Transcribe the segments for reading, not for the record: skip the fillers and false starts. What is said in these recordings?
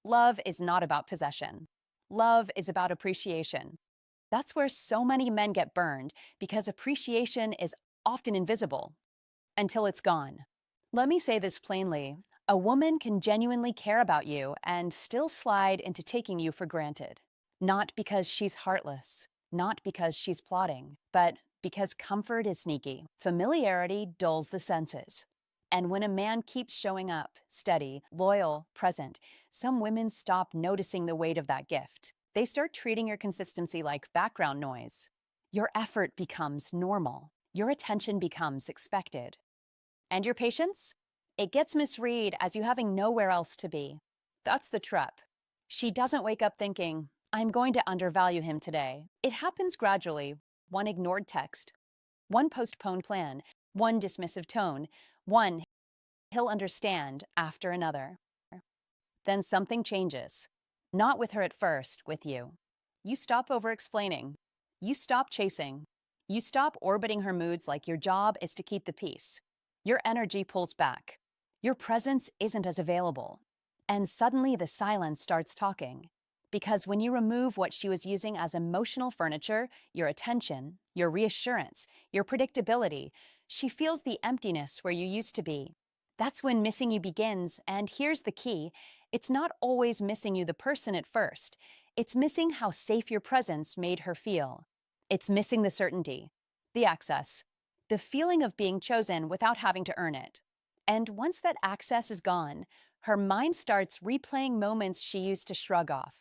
Love is not about possession. Love is about appreciation. That's where so many men get burned because appreciation is often invisible until it's gone. Let me say this plainly. A woman can genuinely care about you and still slide into taking you for granted. Not because she's heartless, not because she's plotting, but because comfort is sneaky. Familiarity dulls the senses. And when a man keeps showing up, steady, loyal, present, some women stop noticing the weight of that gift. They start treating your consistency like background noise. Your effort becomes normal. Your attention becomes expected. And your patience? It gets misread as you having nowhere else to be. That's the trap. She doesn't wake up thinking, I'm going to undervalue him today. It happens gradually. One ignored text, one postponed plan, one dismissive tone, one he'll understand after another. Then something changes. Not with her at first, with you. You stop over-explaining. You stop chasing. You stop orbiting her moods like your job is to keep the peace. Your energy pulls back. Your presence isn't as available. And suddenly the silence starts talking. Because when you remove what she was using as emotional furniture, your attention, your reassurance, your predictability, she feels the emptiness where you used to be. That's when missing you begins, and here's the key. It's not always missing you the person at first. It's missing how safe your presence made her feel. It's missing the certainty, the access, the feeling of being chosen without having to earn it. And once that access is gone, her mind starts replaying moments she used to shrug off.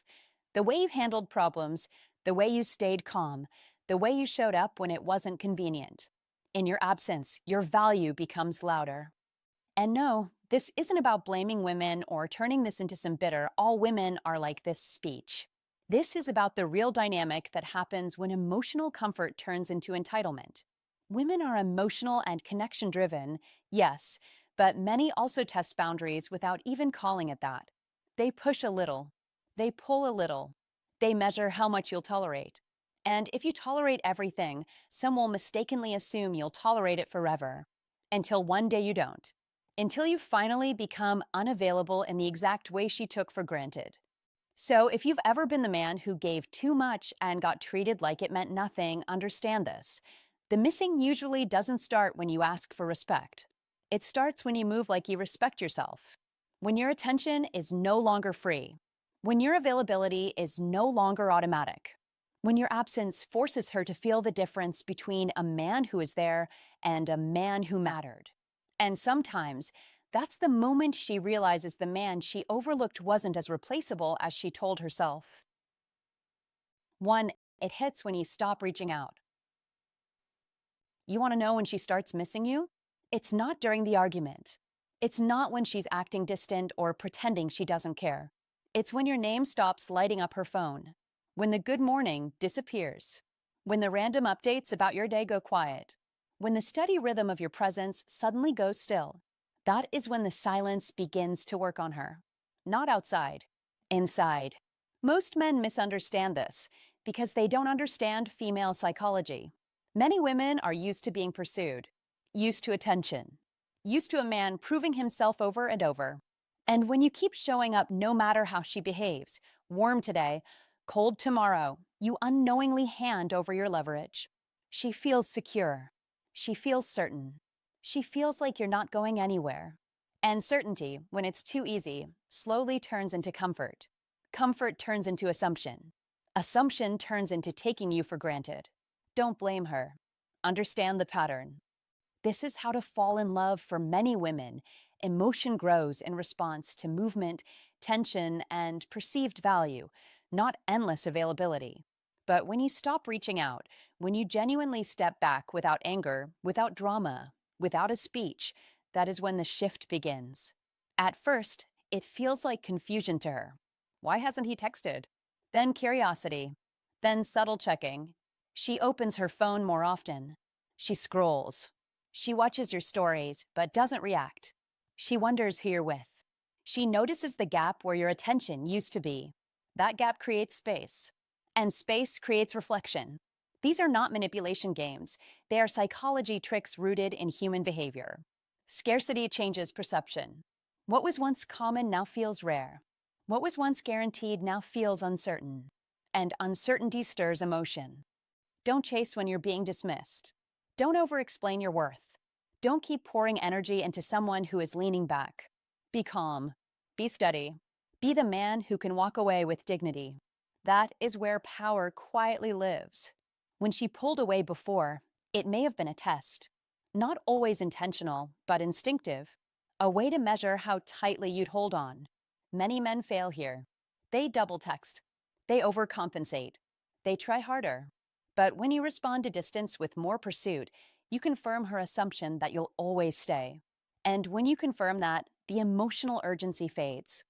The way you handled problems, the way you stayed calm, the way you showed up when it wasn't convenient. In your absence, your value becomes louder. And no, this isn't about blaming women or turning this into some bitter, all women are like this speech. This is about the real dynamic that happens when emotional comfort turns into entitlement. Women are emotional and connection-driven, yes, but many also test boundaries without even calling it that. They push a little. They pull a little. They measure how much you'll tolerate. And if you tolerate everything, some will mistakenly assume you'll tolerate it forever. Until one day you don't. Until you finally become unavailable in the exact way she took for granted. So if you've ever been the man who gave too much and got treated like it meant nothing, understand this. The missing usually doesn't start when you ask for respect. It starts when you move like you respect yourself. When your attention is no longer free. When your availability is no longer automatic. When your absence forces her to feel the difference between a man who is there and a man who mattered. And sometimes, that's the moment she realizes the man she overlooked wasn't as replaceable as she told herself. 1. It hits when you stop reaching out. You want to know when she starts missing you? It's not during the argument. It's not when she's acting distant or pretending she doesn't care. It's when your name stops lighting up her phone. When the good morning disappears. When the random updates about your day go quiet. When the steady rhythm of your presence suddenly goes still. That is when the silence begins to work on her. Not outside. Inside. Most men misunderstand this because they don't understand female psychology. Many women are used to being pursued, used to attention, used to a man proving himself over and over. And when you keep showing up no matter how she behaves, warm today, cold tomorrow, you unknowingly hand over your leverage. She feels secure. She feels certain. She feels like you're not going anywhere. And certainty, when it's too easy, slowly turns into comfort. Comfort turns into assumption. Assumption turns into taking you for granted. Don't blame her. Understand the pattern. This is how to fall in love for many women. Emotion grows in response to movement, tension, and perceived value, not endless availability. But when you stop reaching out, when you genuinely step back without anger, without drama, without a speech, that is when the shift begins. At first, it feels like confusion to her. Why hasn't he texted? Then curiosity. Then subtle checking. She opens her phone more often. She scrolls. She watches your stories, but doesn't react. She wonders who you're with. She notices the gap where your attention used to be. That gap creates space. And space creates reflection. These are not manipulation games. They are psychology tricks rooted in human behavior. Scarcity changes perception. What was once common now feels rare. What was once guaranteed now feels uncertain, and uncertainty stirs emotion. Don't chase when you're being dismissed. Don't over-explain your worth. Don't keep pouring energy into someone who is leaning back. Be calm. Be steady. Be the man who can walk away with dignity. That is where power quietly lives. When she pulled away before, it may have been a test. Not always intentional, but instinctive. A way to measure how tightly you'd hold on. Many men fail here. They double text. They overcompensate. They try harder. But when you respond to distance with more pursuit, you confirm her assumption that you'll always stay. And when you confirm that, the emotional urgency fades.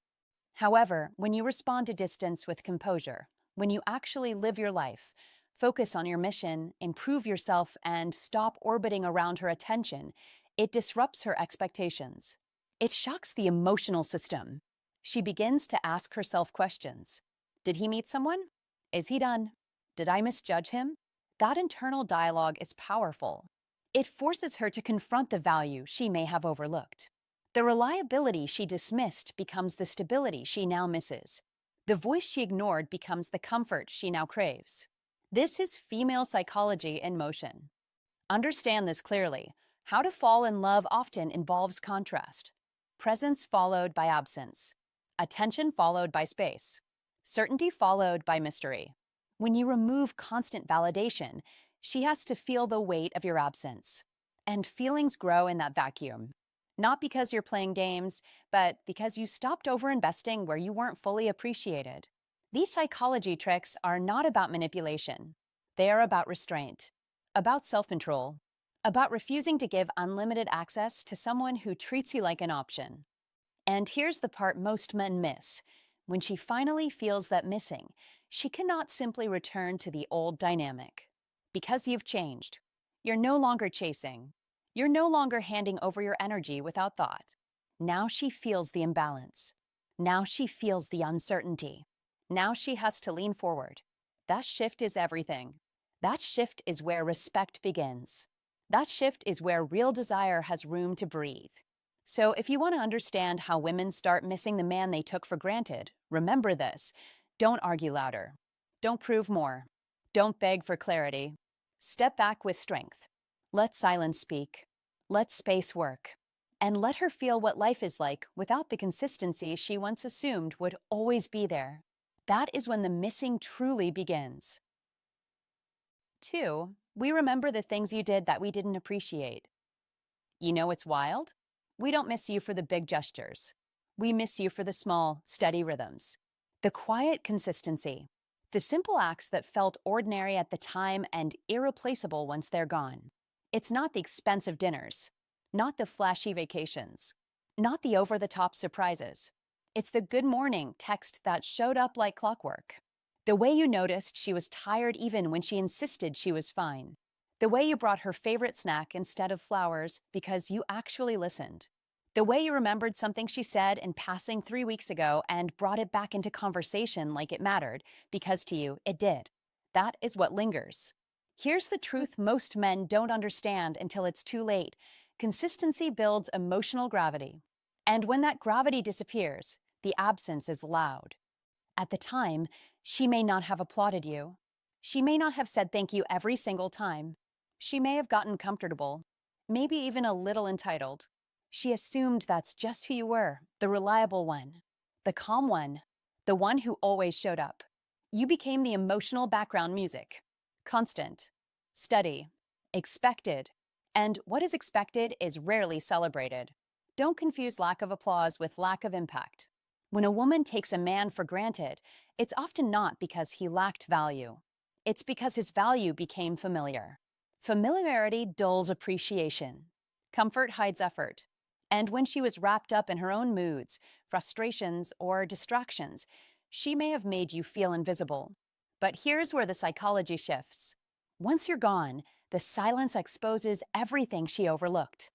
However, when you respond to distance with composure, when you actually live your life, focus on your mission, improve yourself, and stop orbiting around her attention, it disrupts her expectations. It shocks the emotional system. She begins to ask herself questions. Did he meet someone? Is he done? Did I misjudge him? That internal dialogue is powerful. It forces her to confront the value she may have overlooked. The reliability she dismissed becomes the stability she now misses. The voice she ignored becomes the comfort she now craves. This is female psychology in motion. Understand this clearly. How to fall in love often involves contrast. Presence followed by absence. Attention followed by space. Certainty followed by mystery. When you remove constant validation, she has to feel the weight of your absence. And feelings grow in that vacuum. Not because you're playing games, but because you stopped overinvesting where you weren't fully appreciated. These psychology tricks are not about manipulation. They are about restraint, about self-control, about refusing to give unlimited access to someone who treats you like an option. And here's the part most men miss. When she finally feels that missing, she cannot simply return to the old dynamic. Because you've changed. You're no longer chasing. You're no longer handing over your energy without thought. Now she feels the imbalance. Now she feels the uncertainty. Now she has to lean forward. That shift is everything. That shift is where respect begins. That shift is where real desire has room to breathe. So if you want to understand how women start missing the man they took for granted, remember this. Don't argue louder. Don't prove more. Don't beg for clarity. Step back with strength. Let silence speak. Let space work. And let her feel what life is like without the consistency she once assumed would always be there. That is when the missing truly begins. 2. We remember the things you did that we didn't appreciate. You know what's wild? We don't miss you for the big gestures. We miss you for the small, steady rhythms. The quiet consistency. The simple acts that felt ordinary at the time and irreplaceable once they're gone. It's not the expensive dinners, not the flashy vacations, not the over-the-top surprises. It's the good morning text that showed up like clockwork. The way you noticed she was tired even when she insisted she was fine. The way you brought her favorite snack instead of flowers because you actually listened. The way you remembered something she said in passing 3 weeks ago and brought it back into conversation like it mattered, because to you, it did. That is what lingers. Here's the truth most men don't understand until it's too late. Consistency builds emotional gravity. And when that gravity disappears, the absence is loud. At the time, she may not have applauded you. She may not have said thank you every single time. She may have gotten comfortable, maybe even a little entitled. She assumed that's just who you were, the reliable one, the calm one, the one who always showed up. You became the emotional background music. Constant, steady, expected. And what is expected is rarely celebrated. Don't confuse lack of applause with lack of impact. When a woman takes a man for granted, it's often not because he lacked value. It's because his value became familiar. Familiarity dulls appreciation. Comfort hides effort. And when she was wrapped up in her own moods, frustrations, or distractions, she may have made you feel invisible. But here's where the psychology shifts. Once you're gone, the silence exposes everything she overlooked.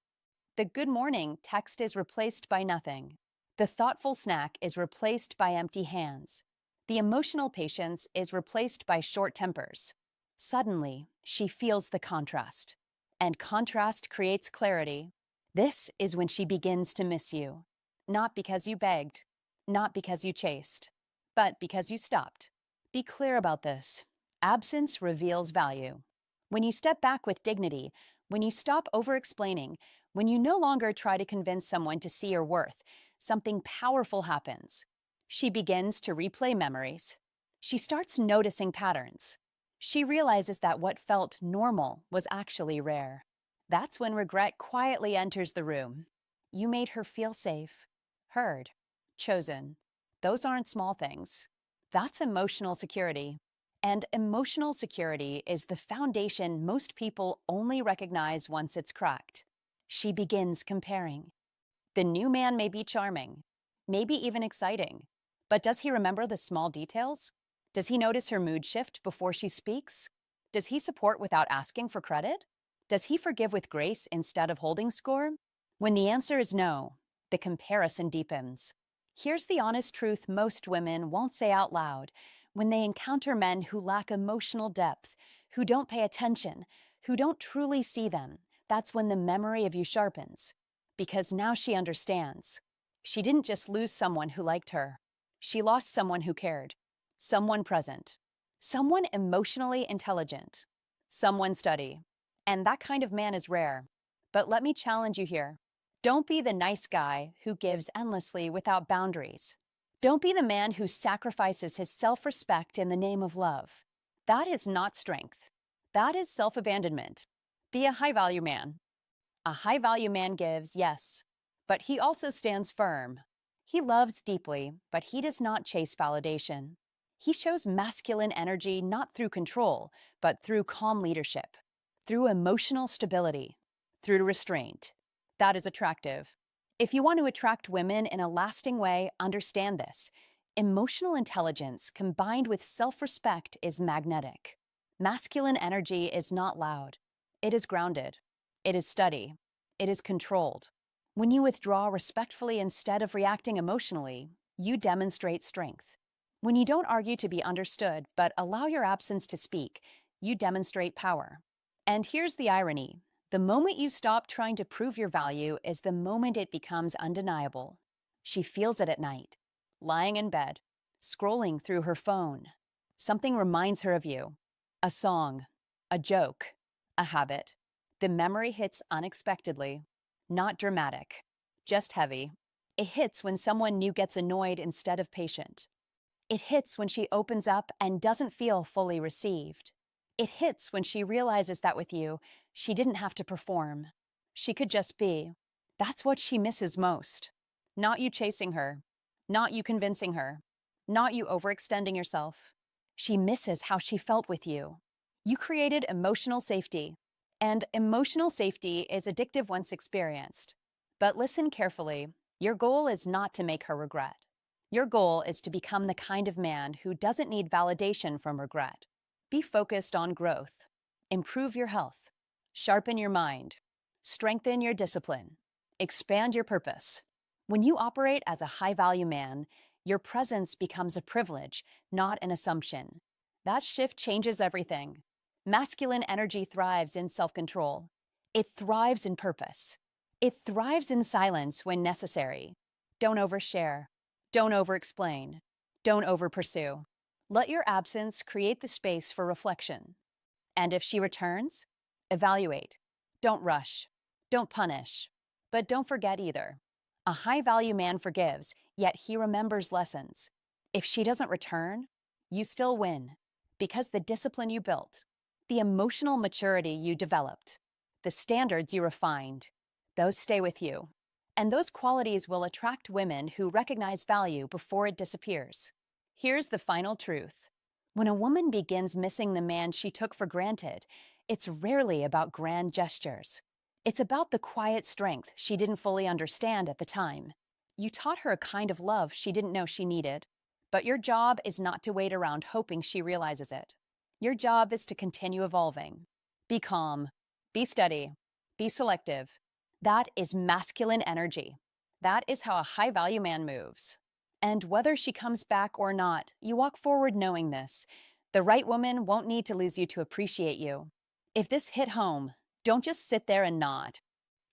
The good morning text is replaced by nothing. The thoughtful snack is replaced by empty hands. The emotional patience is replaced by short tempers. Suddenly, she feels the contrast. And contrast creates clarity. This is when she begins to miss you. Not because you begged, not because you chased, but because you stopped. Be clear about this. Absence reveals value. When you step back with dignity, when you stop over explaining, when you no longer try to convince someone to see your worth, something powerful happens. She begins to replay memories. She starts noticing patterns. She realizes that what felt normal was actually rare. That's when regret quietly enters the room. You made her feel safe, heard, chosen. Those aren't small things. That's emotional security. And emotional security is the foundation most people only recognize once it's cracked. She begins comparing. The new man may be charming, maybe even exciting, but does he remember the small details? Does he notice her mood shift before she speaks? Does he support without asking for credit? Does he forgive with grace instead of holding score? When the answer is no, the comparison deepens. Here's the honest truth most women won't say out loud. When they encounter men who lack emotional depth, who don't pay attention, who don't truly see them, that's when the memory of you sharpens. Because now she understands. She didn't just lose someone who liked her. She lost someone who cared, someone present, someone emotionally intelligent, someone steady. And that kind of man is rare. But let me challenge you here. Don't be the nice guy who gives endlessly without boundaries. Don't be the man who sacrifices his self-respect in the name of love. That is not strength. That is self-abandonment. Be a high-value man. A high-value man gives, yes, but he also stands firm. He loves deeply, but he does not chase validation. He shows masculine energy not through control, but through calm leadership, through emotional stability, through restraint. That is attractive. If you want to attract women in a lasting way, understand this. Emotional intelligence combined with self-respect is magnetic. Masculine energy is not loud. It is grounded. It is steady. It is controlled. When you withdraw respectfully instead of reacting emotionally, you demonstrate strength. When you don't argue to be understood, but allow your absence to speak, you demonstrate power. And here's the irony. The moment you stop trying to prove your value is the moment it becomes undeniable. She feels it at night, lying in bed, scrolling through her phone. Something reminds her of you. A song, a joke, a habit. The memory hits unexpectedly, not dramatic, just heavy. It hits when someone new gets annoyed instead of patient. It hits when she opens up and doesn't feel fully received. It hits when she realizes that with you, she didn't have to perform. She could just be. That's what she misses most. Not you chasing her, not you convincing her, not you overextending yourself. She misses how she felt with you. You created emotional safety, and emotional safety is addictive once experienced. But listen carefully. Your goal is not to make her regret. Your goal is to become the kind of man who doesn't need validation from regret. Be focused on growth. Improve your health. Sharpen your mind. Strengthen your discipline. Expand your purpose. When you operate as a high-value man, your presence becomes a privilege, not an assumption. That shift changes everything. Masculine energy thrives in self-control. It thrives in purpose. It thrives in silence when necessary. Don't overshare. Don't over-explain. Don't over-pursue. Let your absence create the space for reflection. And if she returns, evaluate. Don't rush. Don't punish. But don't forget either. A high-value man forgives, yet he remembers lessons. If she doesn't return, you still win. Because the discipline you built, the emotional maturity you developed, the standards you refined, those stay with you. And those qualities will attract women who recognize value before it disappears. Here's the final truth. When a woman begins missing the man she took for granted, it's rarely about grand gestures. It's about the quiet strength she didn't fully understand at the time. You taught her a kind of love she didn't know she needed. But your job is not to wait around hoping she realizes it. Your job is to continue evolving. Be calm. Be steady. Be selective. That is masculine energy. That is how a high-value man moves. And whether she comes back or not, you walk forward knowing this. The right woman won't need to lose you to appreciate you. If this hit home, don't just sit there and nod.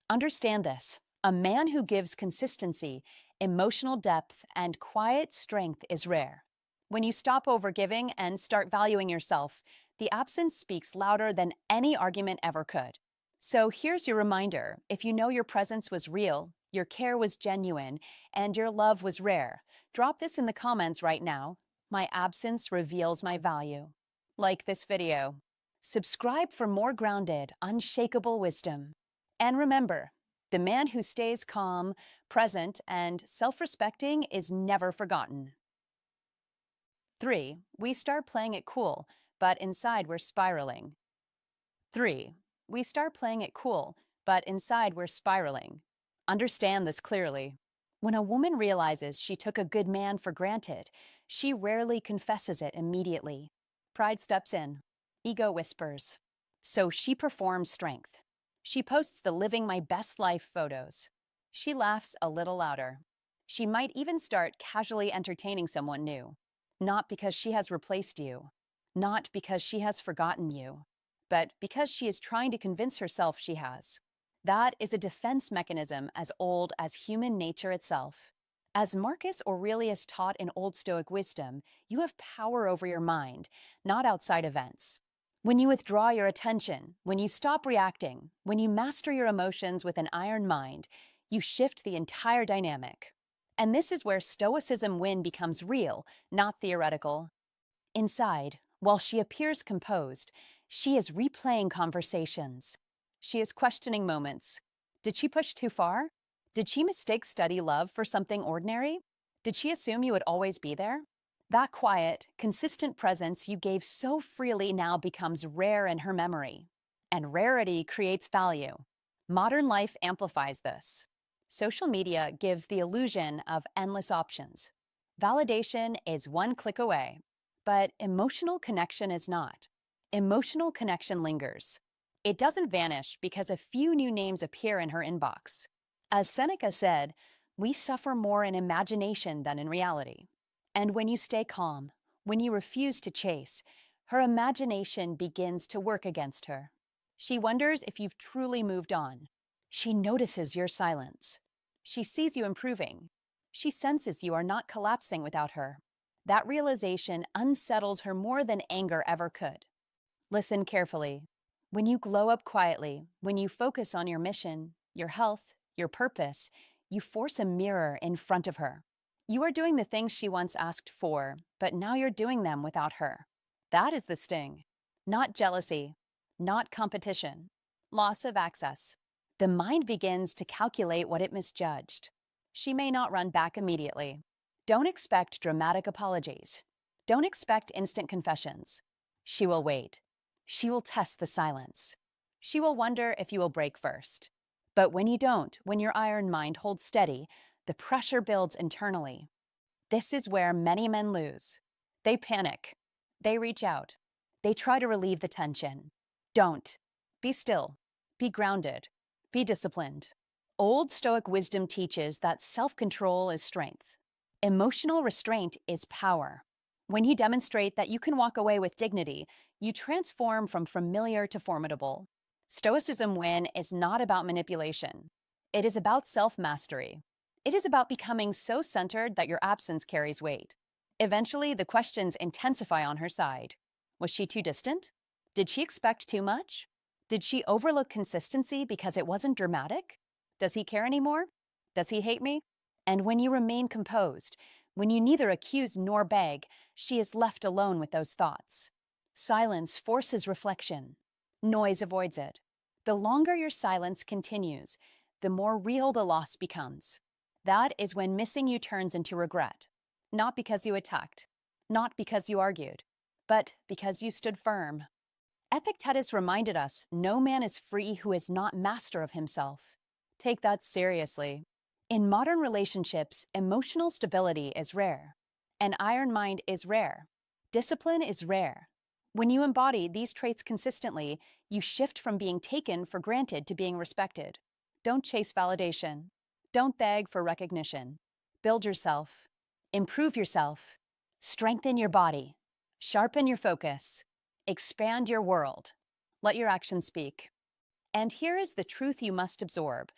Understand this. A man who gives consistency Emotional depth and quiet strength is rare. When you stop overgiving and start valuing yourself, the absence speaks louder than any argument ever could. So here's your reminder: if you know your presence was real, your care was genuine, and your love was rare, drop this in the comments right now. My absence reveals my value. Like this video. Subscribe for more grounded, unshakable wisdom. And remember, the man who stays calm, present, and self respecting is never forgotten. 3. We start playing it cool, but inside we're spiraling. 3. We start playing it cool, but inside we're spiraling. Understand this clearly. When a woman realizes she took a good man for granted, she rarely confesses it immediately. Pride steps in. Ego whispers. So she performs strength. She posts the living my best life photos. She laughs a little louder. She might even start casually entertaining someone new. Not because she has replaced you. Not because she has forgotten you. But because she is trying to convince herself she has. That is a defense mechanism as old as human nature itself. As Marcus Aurelius taught in Old Stoic wisdom, you have power over your mind, not outside events. When you withdraw your attention, when you stop reacting, when you master your emotions with an iron mind, you shift the entire dynamic. And this is where Stoicism win becomes real, not theoretical. Inside, while she appears composed, she is replaying conversations. She is questioning moments. Did she push too far? Did she mistake steady love for something ordinary? Did she assume you would always be there? That quiet, consistent presence you gave so freely now becomes rare in her memory. And rarity creates value. Modern life amplifies this. Social media gives the illusion of endless options. Validation is one click away, but emotional connection is not. Emotional connection lingers. It doesn't vanish because a few new names appear in her inbox. As Seneca said, we suffer more in imagination than in reality. And when you stay calm, when you refuse to chase, her imagination begins to work against her. She wonders if you've truly moved on. She notices your silence. She sees you improving. She senses you are not collapsing without her. That realization unsettles her more than anger ever could. Listen carefully. When you glow up quietly, when you focus on your mission, your health, your purpose, you force a mirror in front of her. You are doing the things she once asked for, but now you're doing them without her. That is the sting. Not jealousy, not competition, loss of access. The mind begins to calculate what it misjudged. She may not run back immediately. Don't expect dramatic apologies. Don't expect instant confessions. She will wait. She will test the silence. She will wonder if you will break first. But when you don't, when your iron mind holds steady, the pressure builds internally. This is where many men lose. They panic. They reach out. They try to relieve the tension. Don't. Be still. Be grounded. Be disciplined. Old Stoic wisdom teaches that self-control is strength. Emotional restraint is power. When you demonstrate that you can walk away with dignity, you transform from familiar to formidable. Stoicism win is not about manipulation. It is about self-mastery. It is about becoming so centered that your absence carries weight. Eventually, the questions intensify on her side. Was she too distant? Did she expect too much? Did she overlook consistency because it wasn't dramatic? Does he care anymore? Does he hate me? And when you remain composed, when you neither accuse nor beg, she is left alone with those thoughts. Silence forces reflection. Noise avoids it. The longer your silence continues, the more real the loss becomes. That is when missing you turns into regret. Not because you attacked, not because you argued, but because you stood firm. Epictetus reminded us, no man is free who is not master of himself. Take that seriously. In modern relationships, emotional stability is rare. An iron mind is rare. Discipline is rare. When you embody these traits consistently, you shift from being taken for granted to being respected. Don't chase validation. Don't beg for recognition. Build yourself. Improve yourself. Strengthen your body. Sharpen your focus. Expand your world. Let your actions speak. And here is the truth you must absorb.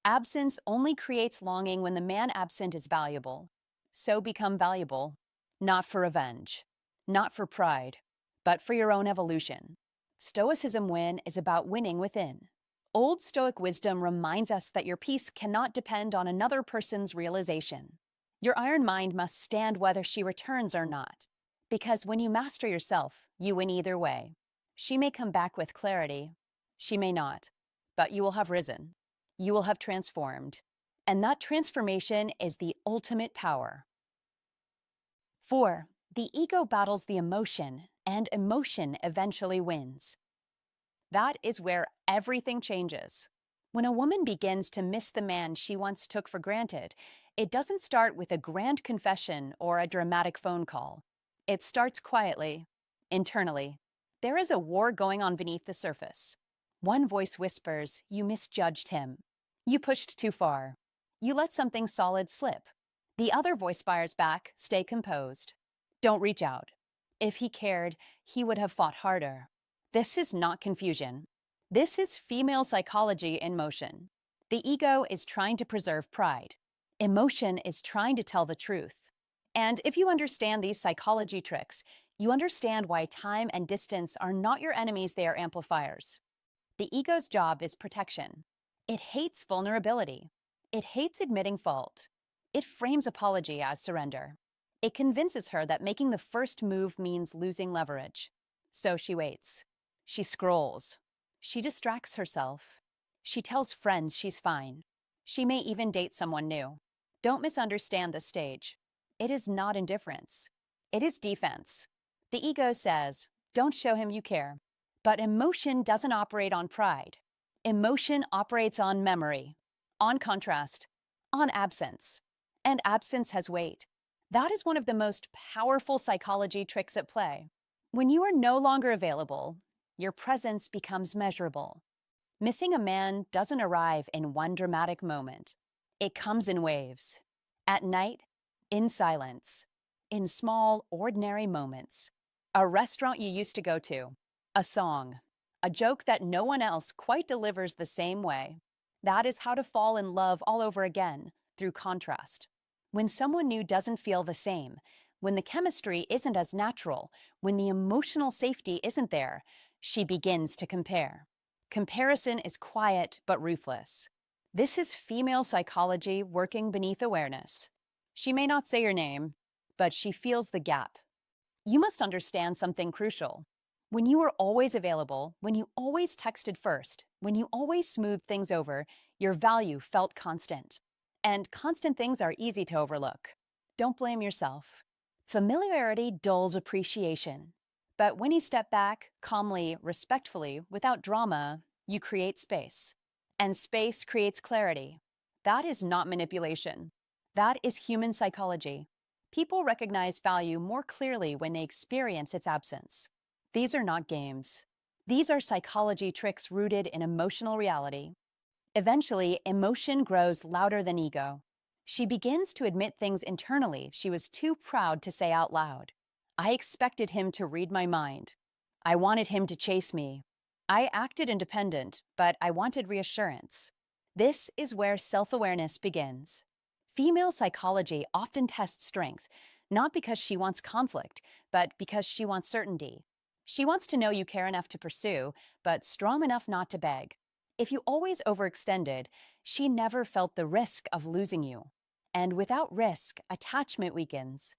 Absence only creates longing when the man absent is valuable. So become valuable, not for revenge, not for pride, but for your own evolution. Stoicism win is about winning within. Old Stoic wisdom reminds us that your peace cannot depend on another person's realization. Your iron mind must stand whether she returns or not. Because when you master yourself, you win either way. She may come back with clarity, she may not, but you will have risen. You will have transformed. And that transformation is the ultimate power. 4. The ego battles the emotion, and emotion eventually wins. That is where everything changes. When a woman begins to miss the man she once took for granted, it doesn't start with a grand confession or a dramatic phone call. It starts quietly, internally. There is a war going on beneath the surface. One voice whispers, "You misjudged him. You pushed too far. You let something solid slip." The other voice fires back, "Stay composed. Don't reach out. If he cared, he would have fought harder." This is not confusion. This is female psychology in motion. The ego is trying to preserve pride. Emotion is trying to tell the truth. And if you understand these psychology tricks, you understand why time and distance are not your enemies, they are amplifiers. The ego's job is protection. It hates vulnerability. It hates admitting fault. It frames apology as surrender. It convinces her that making the first move means losing leverage. So she waits. She scrolls. She distracts herself. She tells friends she's fine. She may even date someone new. Don't misunderstand this stage. It is not indifference. It is defense. The ego says, "Don't show him you care." But emotion doesn't operate on pride. Emotion operates on memory, on contrast, on absence. And absence has weight. That is one of the most powerful psychology tricks at play. When you are no longer available, your presence becomes measurable. Missing a man doesn't arrive in one dramatic moment. It comes in waves. At night, in silence, in small, ordinary moments. A restaurant you used to go to, a song, a joke that no one else quite delivers the same way. That is how to fall in love all over again, through contrast. When someone new doesn't feel the same, when the chemistry isn't as natural, when the emotional safety isn't there, she begins to compare. Comparison is quiet but ruthless. This is female psychology working beneath awareness. She may not say your name, but she feels the gap. You must understand something crucial. When you are always available, when you always texted first, when you always smoothed things over, your value felt constant. And constant things are easy to overlook. Don't blame yourself. Familiarity dulls appreciation. But when you step back, calmly, respectfully, without drama, you create space. And space creates clarity. That is not manipulation. That is human psychology. People recognize value more clearly when they experience its absence. These are not games. These are psychology tricks rooted in emotional reality. Eventually, emotion grows louder than ego. She begins to admit things internally she was too proud to say out loud. I expected him to read my mind. I wanted him to chase me. I acted independent, but I wanted reassurance. This is where self-awareness begins. Female psychology often tests strength, not because she wants conflict, but because she wants certainty. She wants to know you care enough to pursue, but strong enough not to beg. If you always overextended, she never felt the risk of losing you. And without risk, attachment weakens.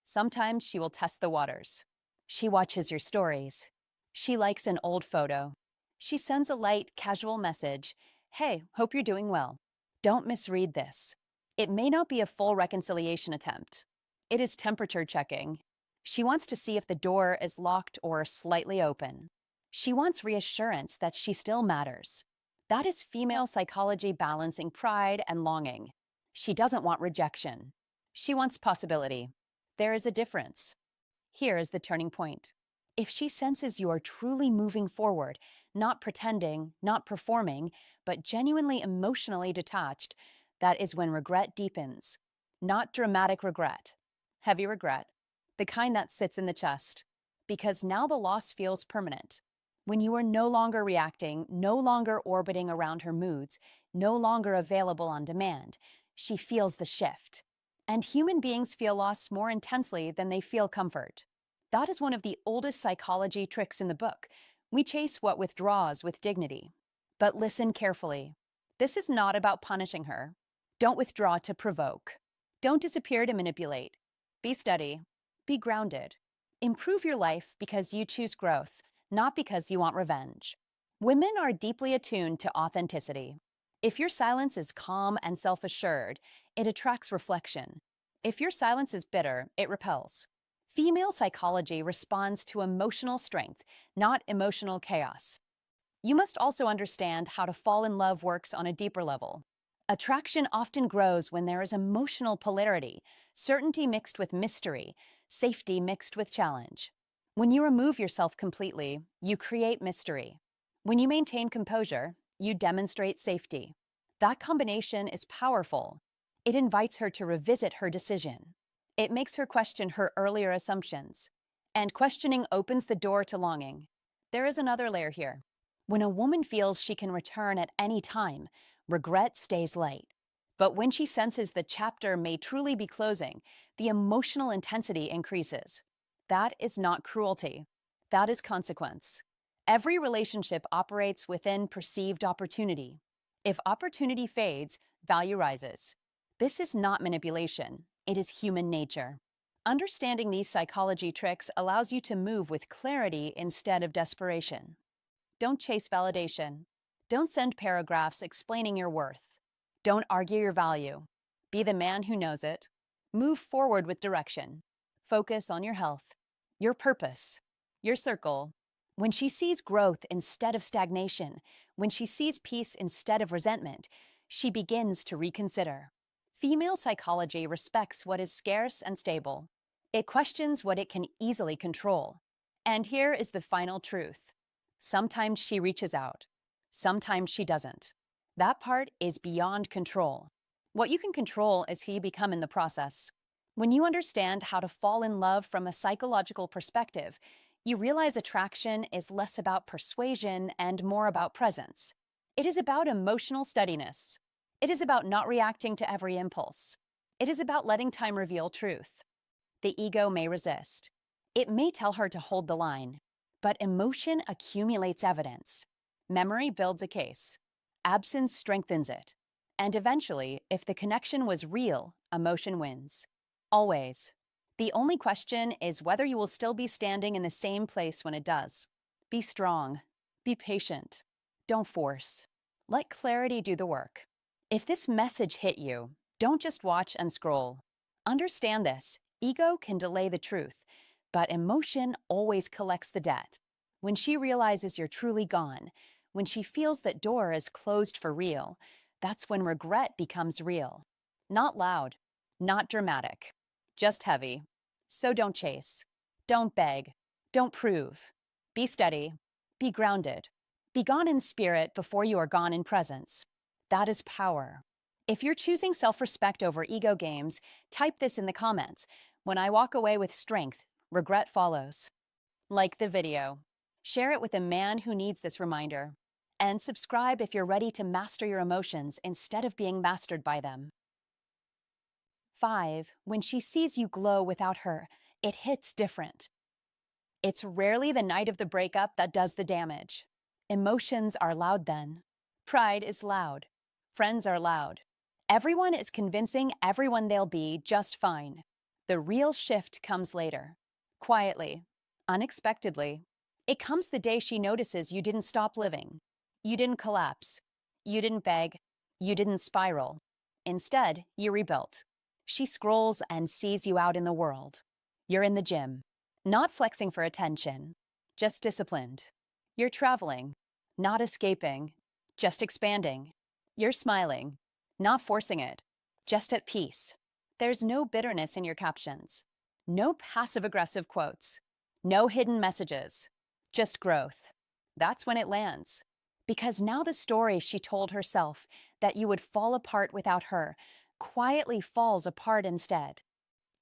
Sometimes she will test the waters. She watches your stories. She likes an old photo. She sends a light, casual message. Hey, hope you're doing well. Don't misread this. It may not be a full reconciliation attempt. It is temperature checking. She wants to see if the door is locked or slightly open. She wants reassurance that she still matters. That is female psychology balancing pride and longing. She doesn't want rejection. She wants possibility. There is a difference. Here is the turning point. If she senses you are truly moving forward, not pretending, not performing, but genuinely emotionally detached, that is when regret deepens. Not dramatic regret, heavy regret, the kind that sits in the chest. Because now the loss feels permanent. When you are no longer reacting, no longer orbiting around her moods, no longer available on demand. She feels the shift. And human beings feel loss more intensely than they feel comfort. That is one of the oldest psychology tricks in the book. We chase what withdraws with dignity. But listen carefully. This is not about punishing her. Don't withdraw to provoke. Don't disappear to manipulate. Be steady. Be grounded. Improve your life because you choose growth, not because you want revenge. Women are deeply attuned to authenticity. If your silence is calm and self-assured, it attracts reflection. If your silence is bitter, it repels. Female psychology responds to emotional strength, not emotional chaos. You must also understand how to fall in love works on a deeper level. Attraction often grows when there is emotional polarity, certainty mixed with mystery, safety mixed with challenge. When you remove yourself completely, you create mystery. When you maintain composure, you demonstrate safety. That combination is powerful. It invites her to revisit her decision. It makes her question her earlier assumptions. And questioning opens the door to longing. There is another layer here. When a woman feels she can return at any time, regret stays light. But when she senses the chapter may truly be closing, the emotional intensity increases. That is not cruelty. That is consequence. Every relationship operates within perceived opportunity. If opportunity fades, value rises. This is not manipulation. It is human nature. Understanding these psychology tricks allows you to move with clarity instead of desperation. Don't chase validation. Don't send paragraphs explaining your worth. Don't argue your value. Be the man who knows it. Move forward with direction. Focus on your health, your purpose, your circle. When she sees growth instead of stagnation, when she sees peace instead of resentment, she begins to reconsider. Female psychology respects what is scarce and stable. It questions what it can easily control. And here is the final truth. Sometimes she reaches out. Sometimes she doesn't. That part is beyond control. What you can control is who you become in the process. When you understand how to fall in love from a psychological perspective, you realize attraction is less about persuasion and more about presence. It is about emotional steadiness. It is about not reacting to every impulse. It is about letting time reveal truth. The ego may resist. It may tell her to hold the line. But emotion accumulates evidence. Memory builds a case. Absence strengthens it. And eventually, if the connection was real, emotion wins. Always. The only question is whether you will still be standing in the same place when it does. Be strong. Be patient. Don't force. Let clarity do the work. If this message hit you, don't just watch and scroll. Understand this. Ego can delay the truth, but emotion always collects the debt. When she realizes you're truly gone, when she feels that door is closed for real, that's when regret becomes real. Not loud, not dramatic, just heavy. So don't chase. Don't beg. Don't prove. Be steady. Be grounded. Be gone in spirit before you are gone in presence. That is power. If you're choosing self-respect over ego games, type this in the comments. When I walk away with strength, regret follows. Like the video. Share it with a man who needs this reminder. And subscribe if you're ready to master your emotions instead of being mastered by them. 5. When she sees you glow without her, it hits different. It's rarely the night of the breakup that does the damage. Emotions are loud then. Pride is loud. Friends are loud. Everyone is convincing everyone they'll be just fine. The real shift comes later. Quietly. Unexpectedly. It comes the day she notices you didn't stop living. You didn't collapse. You didn't beg. You didn't spiral. Instead, you rebuilt. She scrolls and sees you out in the world. You're in the gym. Not flexing for attention. Just disciplined. You're traveling. Not escaping. Just expanding. You're smiling. Not forcing it. Just at peace. There's no bitterness in your captions. No passive-aggressive quotes. No hidden messages. Just growth. That's when it lands. Because now the story she told herself that you would fall apart without her quietly falls apart instead.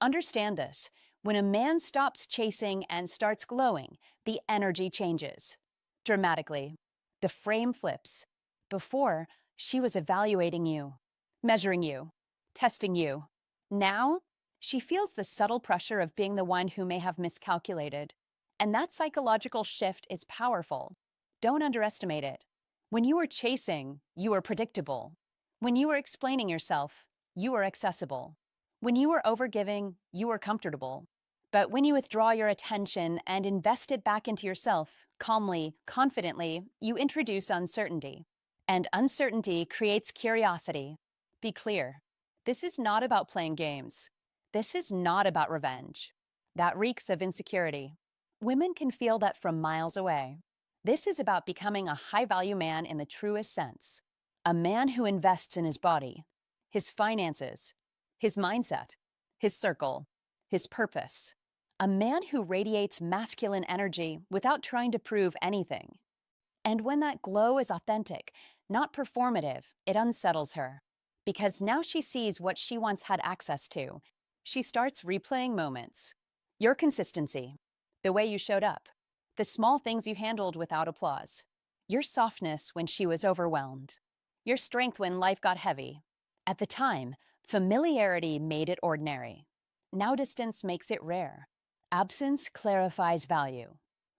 Understand this. When a man stops chasing and starts glowing, the energy changes. Dramatically. The frame flips. Before, She was evaluating you, measuring you, testing you. Now, she feels the subtle pressure of being the one who may have miscalculated. And that psychological shift is powerful. Don't underestimate it. When you were chasing, you were predictable. When you were explaining yourself, you were accessible. When you were overgiving, you were comfortable. But when you withdraw your attention and invest it back into yourself, calmly, confidently, you introduce uncertainty. And uncertainty creates curiosity. Be clear. This is not about playing games. This is not about revenge. That reeks of insecurity. Women can feel that from miles away. This is about becoming a high-value man in the truest sense. A man who invests in his body, his finances, his mindset, his circle, his purpose. A man who radiates masculine energy without trying to prove anything. And when that glow is authentic, not performative, it unsettles her. Because now she sees what she once had access to. She starts replaying moments. Your consistency, the way you showed up, the small things you handled without applause, your softness when she was overwhelmed, your strength when life got heavy. At the time, familiarity made it ordinary. Now distance makes it rare. Absence clarifies value.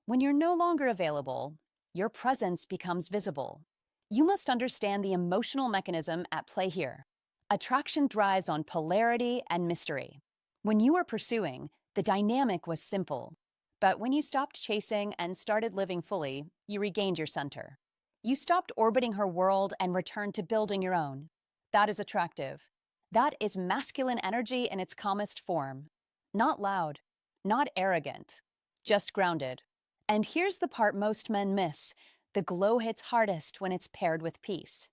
When you're no longer available, your presence becomes visible. You must understand the emotional mechanism at play here. Attraction thrives on polarity and mystery. When you were pursuing, the dynamic was simple. But when you stopped chasing and started living fully, you regained your center. You stopped orbiting her world and returned to building your own. That is attractive. That is masculine energy in its calmest form. Not loud, not arrogant, just grounded. And here's the part most men miss. The glow hits hardest when it's paired with peace.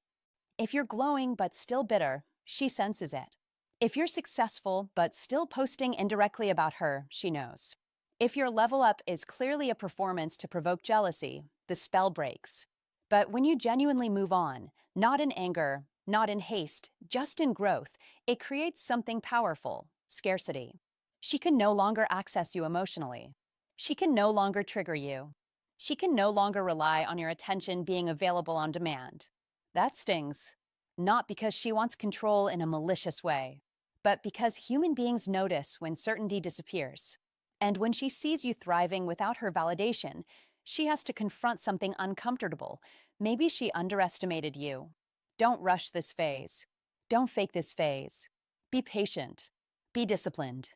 If you're glowing but still bitter, she senses it. If you're successful but still posting indirectly about her, she knows. If your level up is clearly a performance to provoke jealousy, the spell breaks. But when you genuinely move on, not in anger, not in haste, just in growth, it creates something powerful, scarcity. She can no longer access you emotionally. She can no longer trigger you. She can no longer rely on your attention being available on demand. That stings. Not because she wants control in a malicious way, but because human beings notice when certainty disappears. And when she sees you thriving without her validation, she has to confront something uncomfortable. Maybe she underestimated you. Don't rush this phase. Don't fake this phase. Be patient. Be disciplined.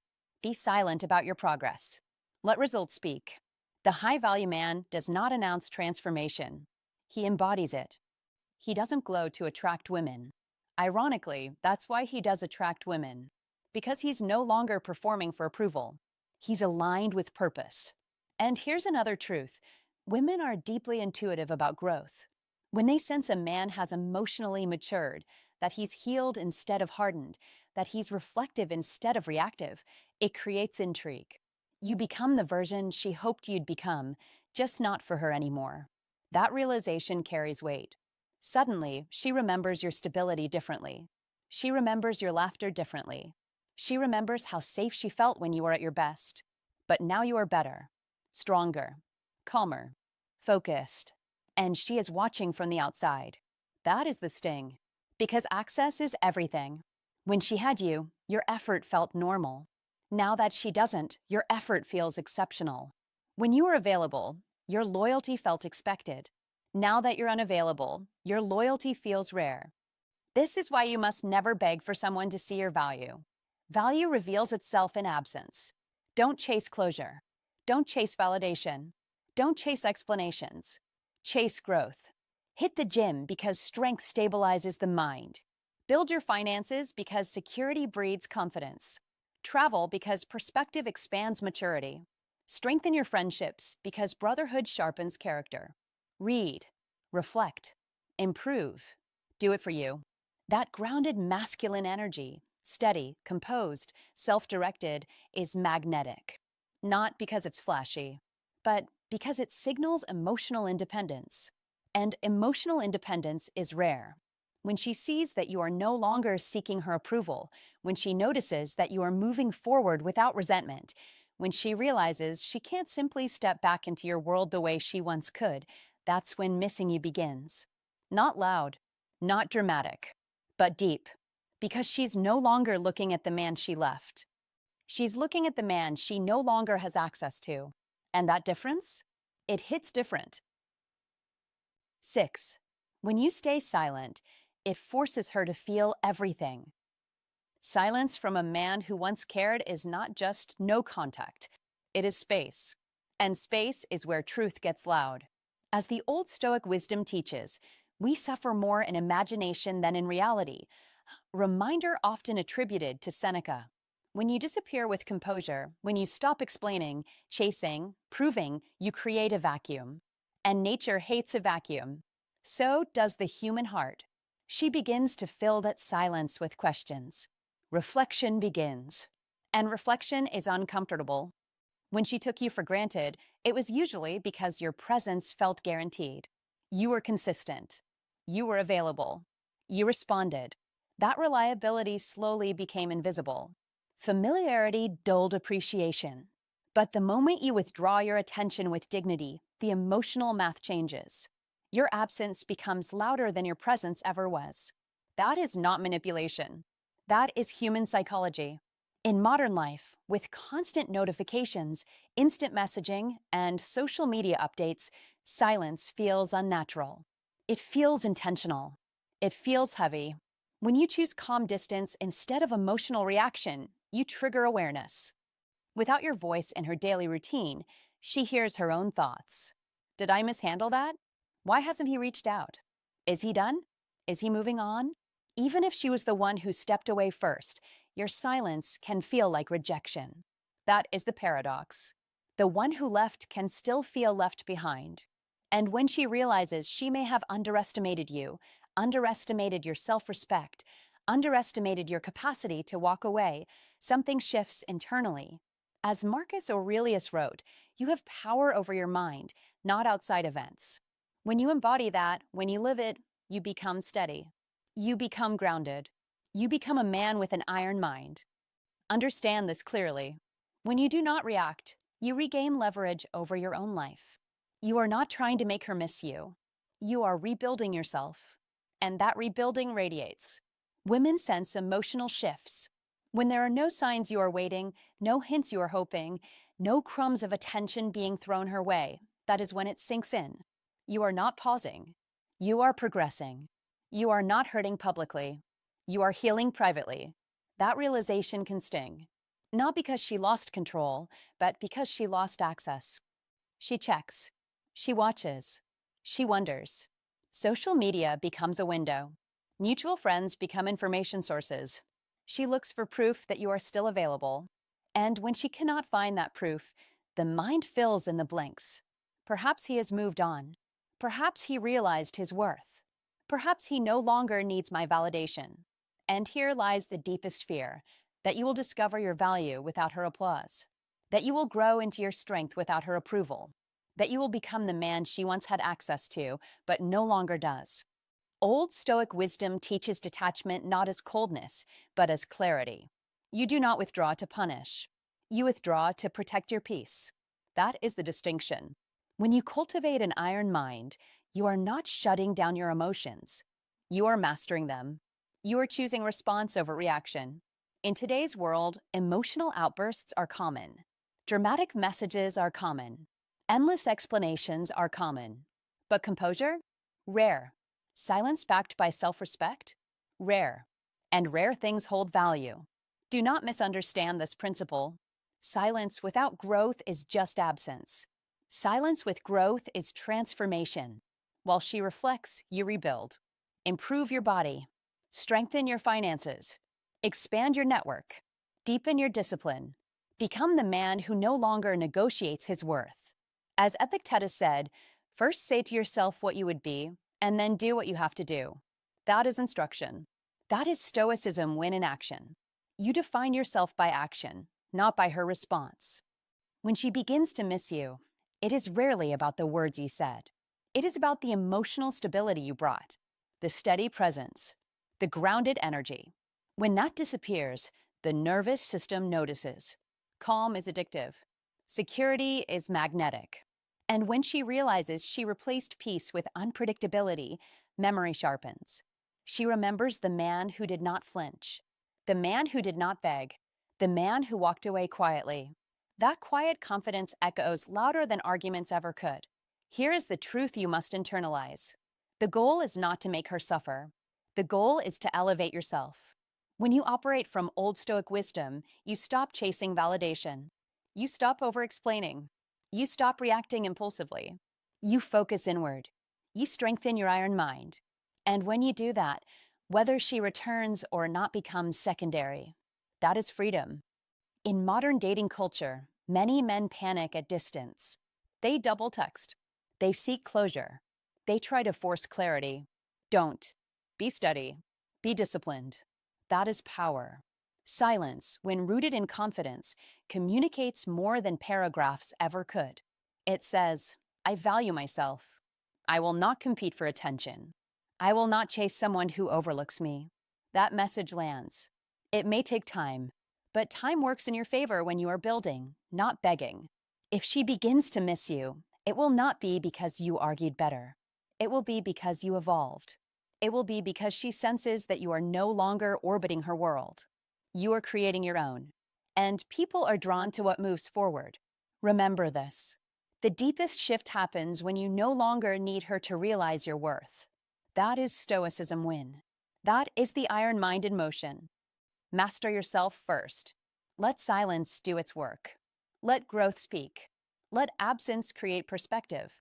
Be silent about your progress. Let results speak. The high-value man does not announce transformation. He embodies it. He doesn't glow to attract women. Ironically, that's why he does attract women. Because he's no longer performing for approval. He's aligned with purpose. And here's another truth. Women are deeply intuitive about growth. When they sense a man has emotionally matured, that he's healed instead of hardened, that he's reflective instead of reactive, it creates intrigue. You become the version she hoped you'd become, just not for her anymore. That realization carries weight. Suddenly, she remembers your stability differently. She remembers your laughter differently. She remembers how safe she felt when you were at your best. But now you are better, stronger, calmer, focused, and she is watching from the outside. That is the sting. Because access is everything. When she had you, your effort felt normal. Now that she doesn't, your effort feels exceptional. When you were available, your loyalty felt expected. Now that you're unavailable, your loyalty feels rare. This is why you must never beg for someone to see your value. Value reveals itself in absence. Don't chase closure. Don't chase validation. Don't chase explanations. Chase growth. Hit the gym because strength stabilizes the mind. Build your finances because security breeds confidence. Travel because perspective expands maturity. Strengthen your friendships because brotherhood sharpens character. Read, reflect, improve. Do it for you. That grounded masculine energy, steady, composed, self-directed, is magnetic. Not because it's flashy, but because it signals emotional independence. And emotional independence is rare. When she sees that you are no longer seeking her approval, when she notices that you are moving forward without resentment, when she realizes she can't simply step back into your world the way she once could, that's when missing you begins. Not loud, Not dramatic, but deep, because she's no longer looking at the man she left. She's looking at the man she no longer has access to. And that difference? It hits different. 6. When you stay silent, it forces her to feel everything. Silence from a man who once cared is not just no contact, it is space. And space is where truth gets loud. As the old Stoic wisdom teaches, we suffer more in imagination than in reality. Reminder often attributed to Seneca. When you disappear with composure, when you stop explaining, chasing, proving, you create a vacuum. And nature hates a vacuum. So does the human heart. She begins to fill that silence with questions. Reflection begins. And reflection is uncomfortable. When she took you for granted, it was usually because your presence felt guaranteed. You were consistent. You were available. You responded. That reliability slowly became invisible. Familiarity dulled appreciation. But the moment you withdraw your attention with dignity, the emotional math changes. Your absence becomes louder than your presence ever was. That is not manipulation. That is human psychology. In modern life, with constant notifications, instant messaging, and social media updates, silence feels unnatural. It feels intentional. It feels heavy. When you choose calm distance instead of emotional reaction, you trigger awareness. Without your voice in her daily routine, she hears her own thoughts. Did I mishandle that? Why hasn't he reached out? Is he done? Is he moving on? Even if she was the one who stepped away first, your silence can feel like rejection. That is the paradox. The one who left can still feel left behind. And when she realizes she may have underestimated you, underestimated your self-respect, underestimated your capacity to walk away, something shifts internally. As Marcus Aurelius wrote, you have power over your mind, not outside events. When you embody that, when you live it, you become steady. You become grounded. You become a man with an iron mind. Understand this clearly. When you do not react, you regain leverage over your own life. You are not trying to make her miss you. You are rebuilding yourself. And that rebuilding radiates. Women sense emotional shifts. When there are no signs you are waiting, no hints you are hoping, no crumbs of attention being thrown her way, that is when it sinks in. You are not pausing. You are progressing. You are not hurting publicly. You are healing privately. That realization can sting. Not because she lost control, but because she lost access. She checks. She watches. She wonders. Social media becomes a window. Mutual friends become information sources. She looks for proof that you are still available. And when she cannot find that proof, the mind fills in the blanks. Perhaps he has moved on. Perhaps he realized his worth. Perhaps he no longer needs my validation. And here lies the deepest fear, that you will discover your value without her applause, that you will grow into your strength without her approval, that you will become the man she once had access to, but no longer does. Old Stoic wisdom teaches detachment not as coldness, but as clarity. You do not withdraw to punish. You withdraw to protect your peace. That is the distinction. When you cultivate an iron mind, you are not shutting down your emotions. You are mastering them. You are choosing response over reaction. In today's world, emotional outbursts are common. Dramatic messages are common. Endless explanations are common. But composure? Rare. Silence backed by self-respect? Rare. And rare things hold value. Do not misunderstand this principle. Silence without growth is just absence. Silence with growth is transformation. While she reflects, you rebuild. Improve your body. Strengthen your finances. Expand your network. Deepen your discipline. Become the man who no longer negotiates his worth. As Epictetus said, first say to yourself what you would be, and then do what you have to do. That is instruction. That is Stoicism when in action. You define yourself by action, not by her response. When she begins to miss you, it is rarely about the words you said. It is about the emotional stability you brought, the steady presence, the grounded energy. When that disappears, the nervous system notices. Calm is addictive. Security is magnetic. And when she realizes she replaced peace with unpredictability, memory sharpens. She remembers the man who did not flinch, the man who did not beg, the man who walked away quietly. That quiet confidence echoes louder than arguments ever could. Here is the truth you must internalize. The goal is not to make her suffer. The goal is to elevate yourself. When you operate from Old Stoic wisdom, you stop chasing validation. You stop over-explaining. You stop reacting impulsively. You focus inward. You strengthen your iron mind. And when you do that, whether she returns or not becomes secondary. That is freedom. In modern dating culture, many men panic at distance. They double text. They seek closure. They try to force clarity. Don't. Be steady. Be disciplined. That is power. Silence, when rooted in confidence, communicates more than paragraphs ever could. It says, I value myself. I will not compete for attention. I will not chase someone who overlooks me. That message lands. It may take time, but time works in your favor when you are building, not begging. If she begins to miss you, it will not be because you argued better. It will be because you evolved. It will be because she senses that you are no longer orbiting her world. You are creating your own. And people are drawn to what moves forward. Remember this. The deepest shift happens when you no longer need her to realize your worth. That is Stoicism win. That is the iron mind in motion. Master yourself first. Let silence do its work. Let growth speak. Let absence create perspective.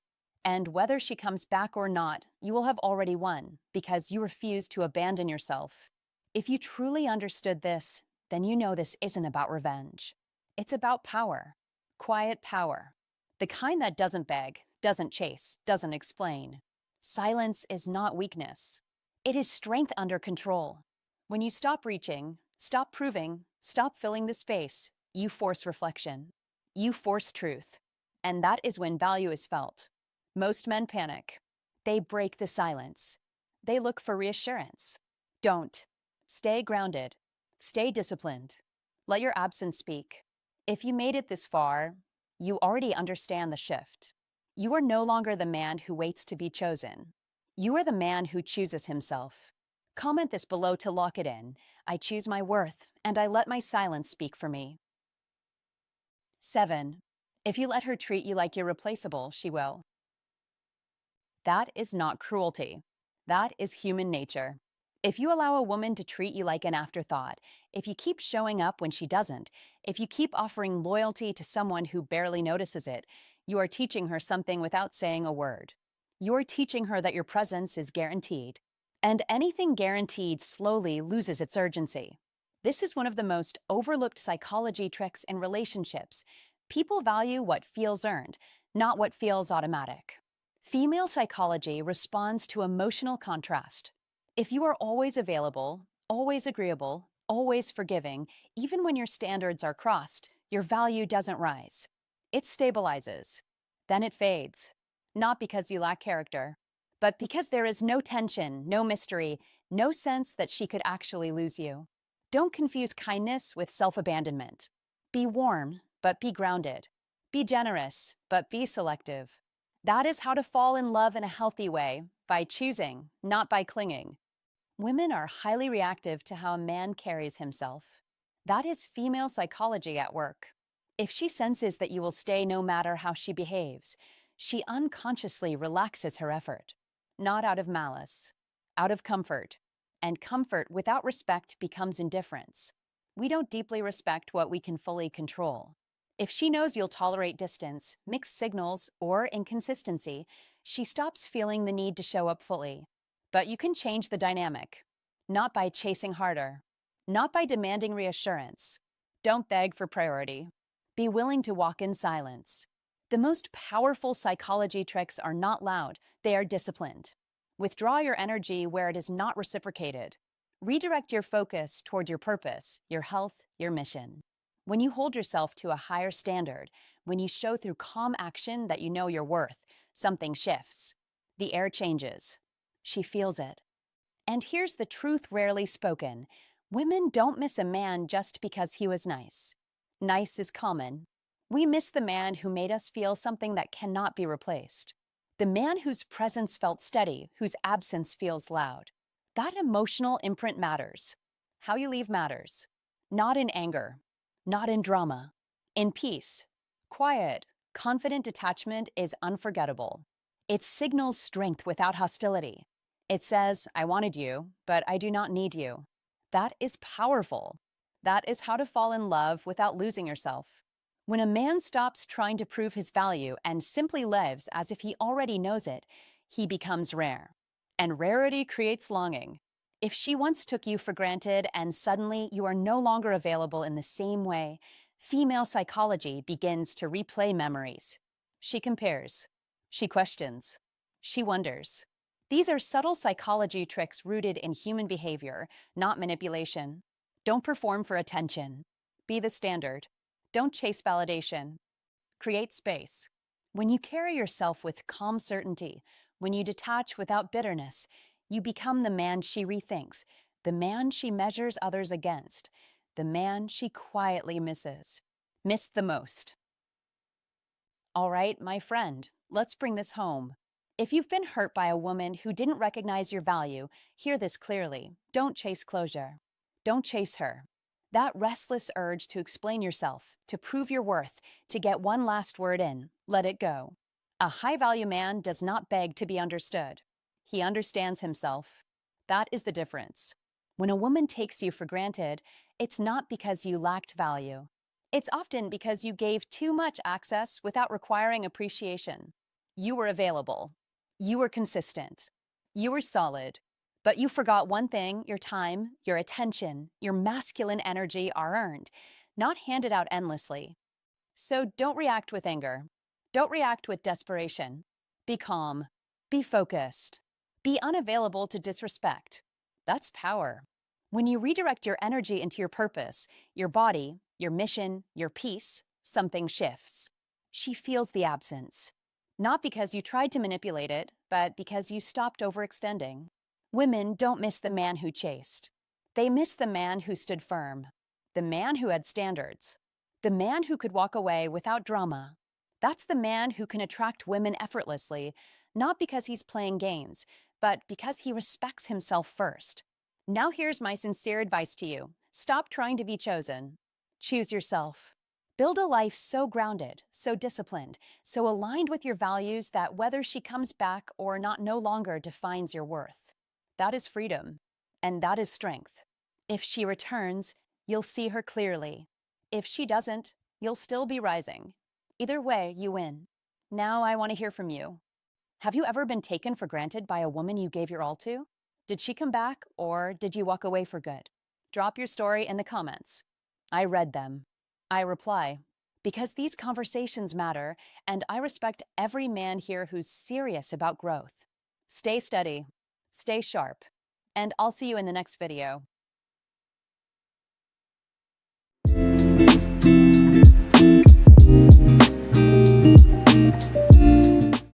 And whether she comes back or not, you will have already won because you refuse to abandon yourself. If you truly understood this, then you know this isn't about revenge. It's about power. Quiet power. The kind that doesn't beg, doesn't chase, doesn't explain. Silence is not weakness. It is strength under control. When you stop reaching, stop proving, stop filling the space, you force reflection. You force truth. And that is when value is felt. Most men panic. They break the silence. They look for reassurance. Don't. Stay grounded. Stay disciplined. Let your absence speak. If you made it this far, you already understand the shift. You are no longer the man who waits to be chosen. You are the man who chooses himself. Comment this below to lock it in. I choose my worth, and I let my silence speak for me. 7. If you let her treat you like you're replaceable, she will. That is not cruelty. That is human nature. If you allow a woman to treat you like an afterthought, if you keep showing up when she doesn't, if you keep offering loyalty to someone who barely notices it, you are teaching her something without saying a word. You are teaching her that your presence is guaranteed. And anything guaranteed slowly loses its urgency. This is one of the most overlooked psychology tricks in relationships. People value what feels earned, not what feels automatic. Female psychology responds to emotional contrast. If you are always available, always agreeable, always forgiving, even when your standards are crossed, your value doesn't rise. It stabilizes. Then it fades. Not because you lack character, but because there is no tension, no mystery, no sense that she could actually lose you. Don't confuse kindness with self-abandonment. Be warm, but be grounded. Be generous, but be selective. That is how to fall in love in a healthy way, by choosing, not by clinging. Women are highly reactive to how a man carries himself. That is female psychology at work. If she senses that you will stay no matter how she behaves, she unconsciously relaxes her effort. Not out of malice, out of comfort. And comfort without respect becomes indifference. We don't deeply respect what we can fully control. If she knows you'll tolerate distance, mixed signals, or inconsistency, she stops feeling the need to show up fully. But you can change the dynamic. Not by chasing harder. Not by demanding reassurance. Don't beg for priority. Be willing to walk in silence. The most powerful psychology tricks are not loud, they are disciplined. Withdraw your energy where it is not reciprocated. Redirect your focus toward your purpose, your health, your mission. When you hold yourself to a higher standard, when you show through calm action that you know your worth, something shifts. The air changes. She feels it. And here's the truth rarely spoken. Women don't miss a man just because he was nice. Nice is common. We miss the man who made us feel something that cannot be replaced. The man whose presence felt steady, whose absence feels loud. That emotional imprint matters. How you leave matters. Not in anger, not in drama, in peace. Quiet, confident detachment is unforgettable. It signals strength without hostility. It says, I wanted you, but I do not need you. That is powerful. That is how to fall in love without losing yourself. When a man stops trying to prove his value and simply lives as if he already knows it, he becomes rare. And rarity creates longing. If she once took you for granted and suddenly you are no longer available in the same way, female psychology begins to replay memories. She compares. She questions. She wonders. These are subtle psychology tricks rooted in human behavior, not manipulation. Don't perform for attention. Be the standard. Don't chase validation. Create space. When you carry yourself with calm certainty, when you detach without bitterness, you become the man she rethinks, the man she measures others against, the man she quietly misses. Missed the most. All right, my friend, let's bring this home. If you've been hurt by a woman who didn't recognize your value, hear this clearly. Don't chase closure. Don't chase her. That restless urge to explain yourself, to prove your worth, to get one last word in, let it go. A high-value man does not beg to be understood. He understands himself. That is the difference. When a woman takes you for granted, it's not because you lacked value. It's often because you gave too much access without requiring appreciation. You were available. You were consistent. You were solid. But you forgot one thing: your time, your attention, your masculine energy are earned, not handed out endlessly. So don't react with anger. Don't react with desperation. Be calm. Be focused. Be unavailable to disrespect. That's power. When you redirect your energy into your purpose, your body, your mission, your peace, something shifts. She feels the absence. Not because you tried to manipulate it, but because you stopped overextending. Women don't miss the man who chased. They miss the man who stood firm. The man who had standards. The man who could walk away without drama. That's the man who can attract women effortlessly, not because he's playing games, but because he respects himself first. Now here's my sincere advice to you. Stop trying to be chosen. Choose yourself. Build a life so grounded, so disciplined, so aligned with your values that whether she comes back or not no longer defines your worth. That is freedom, and that is strength. If she returns, you'll see her clearly. If she doesn't, you'll still be rising. Either way, you win. Now I want to hear from you. Have you ever been taken for granted by a woman you gave your all to? Did she come back, or did you walk away for good? Drop your story in the comments. I read them. I reply, because these conversations matter, and I respect every man here who's serious about growth. Stay steady, stay sharp, and I'll see you in the next video.